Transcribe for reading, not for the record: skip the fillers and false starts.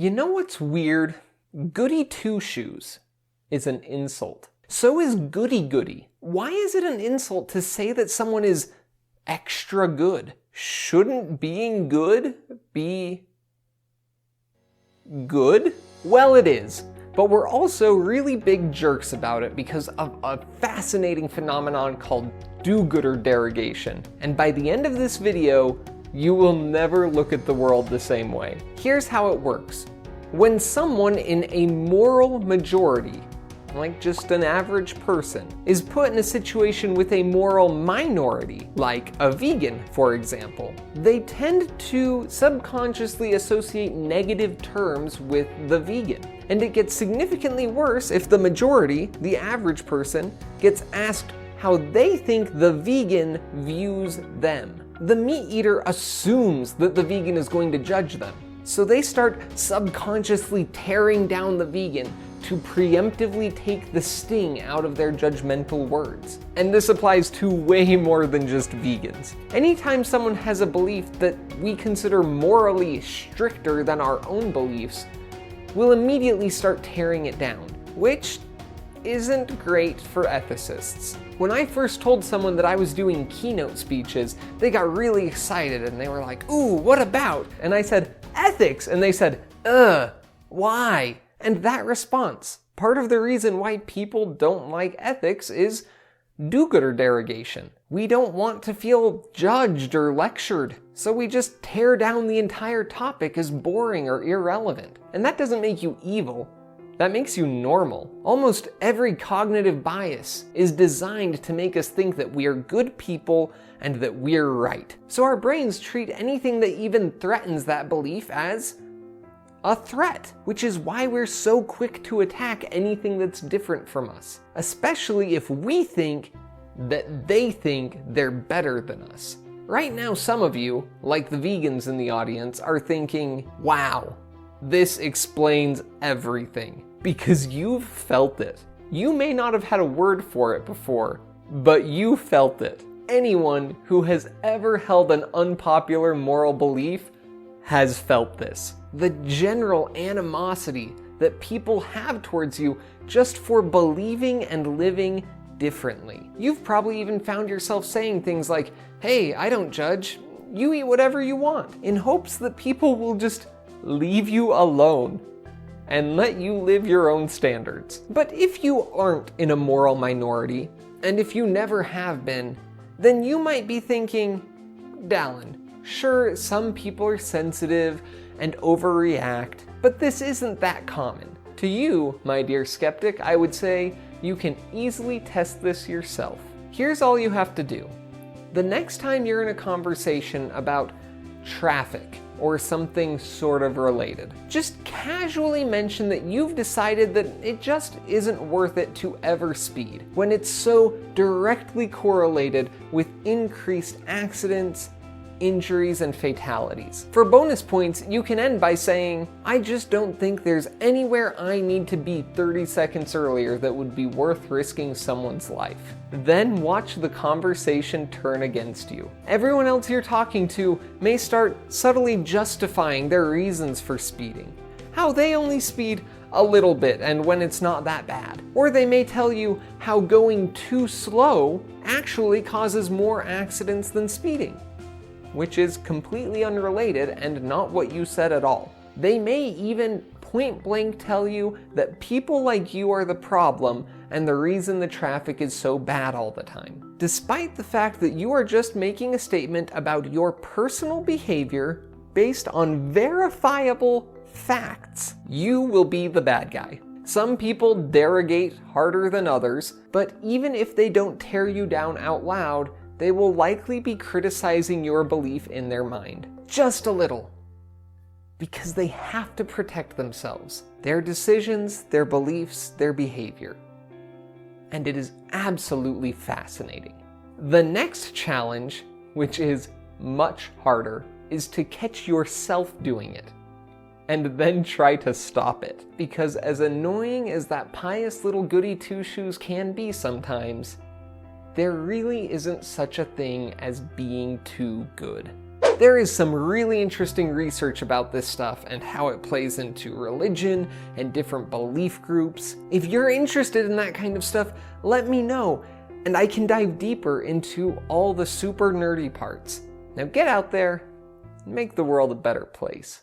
You know what's weird? Goody-two-shoes is an insult. So is goody-goody. Why is it an insult to say that someone is extra good? Shouldn't being good be good? Well, it is. But we're also really big jerks about it because of a fascinating phenomenon called do-gooder derogation. And by the end of this video, you will never look at the world the same way. Here's how it works. When someone in a moral majority, like just an average person, is put in a situation with a moral minority, like a vegan, for example, they tend to subconsciously associate negative terms with the vegan. And it gets significantly worse if the majority, the average person, gets asked how they think the vegan views them. The meat eater assumes that the vegan is going to judge them. So they start subconsciously tearing down the vegan to preemptively take the sting out of their judgmental words. And this applies to way more than just vegans. Anytime someone has a belief that we consider morally stricter than our own beliefs, we'll immediately start tearing it down, which isn't great for ethicists. When I first told someone that I was doing keynote speeches, they got really excited and they were like, "Ooh, what about?" And I said, "Ethics." And they said, why?" And that response, part of the reason why people don't like ethics is do-gooder derogation. We don't want to feel judged or lectured, so we just tear down the entire topic as boring or irrelevant. And that doesn't make you evil. That makes you normal. Almost every cognitive bias is designed to make us think that we are good people and that we're right. So our brains treat anything that even threatens that belief as a threat, which is why we're so quick to attack anything that's different from us, especially if we think that they think they're better than us. Right now, some of you, like the vegans in the audience, are thinking, wow, this explains everything, because you've felt it. You may not have had a word for it before, but you felt it. Anyone who has ever held an unpopular moral belief has felt this. The general animosity that people have towards you just for believing and living differently. You've probably even found yourself saying things like, "Hey, I don't judge. You eat whatever you want," in hopes that people will just leave you alone and let you live your own standards. But if you aren't in a moral minority, and if you never have been, then you might be thinking, "Dallin, sure, some people are sensitive and overreact, but this isn't that common." To you, my dear skeptic, I would say you can easily test this yourself. Here's all you have to do. The next time you're in a conversation about traffic or something sort of related, just casually mention that you've decided that it just isn't worth it to ever speed, when it's so directly correlated with increased accidents, injuries, and fatalities. For bonus points, you can end by saying, "I just don't think there's anywhere I need to be 30 seconds earlier that would be worth risking someone's life." Then watch the conversation turn against you. Everyone else you're talking to may start subtly justifying their reasons for speeding. How they only speed a little bit and when it's not that bad. Or they may tell you how going too slow actually causes more accidents than speeding, which is completely unrelated and not what you said at all. They may even point blank tell you that people like you are the problem and the reason the traffic is so bad all the time, despite the fact that you are just making a statement about your personal behavior based on verifiable facts. You will be the bad guy. Some people derogate harder than others, but even if they don't tear you down out loud, they will likely be criticizing your belief in their mind. Just a little. Because they have to protect themselves, their decisions, their beliefs, their behavior. And it is absolutely fascinating. The next challenge, which is much harder, is to catch yourself doing it, and then try to stop it. Because as annoying as that pious little goody-two-shoes can be sometimes, there really isn't such a thing as being too good. There is some really interesting research about this stuff and how it plays into religion and different belief groups. If you're interested in that kind of stuff, let me know, and I can dive deeper into all the super nerdy parts. Now get out there and make the world a better place.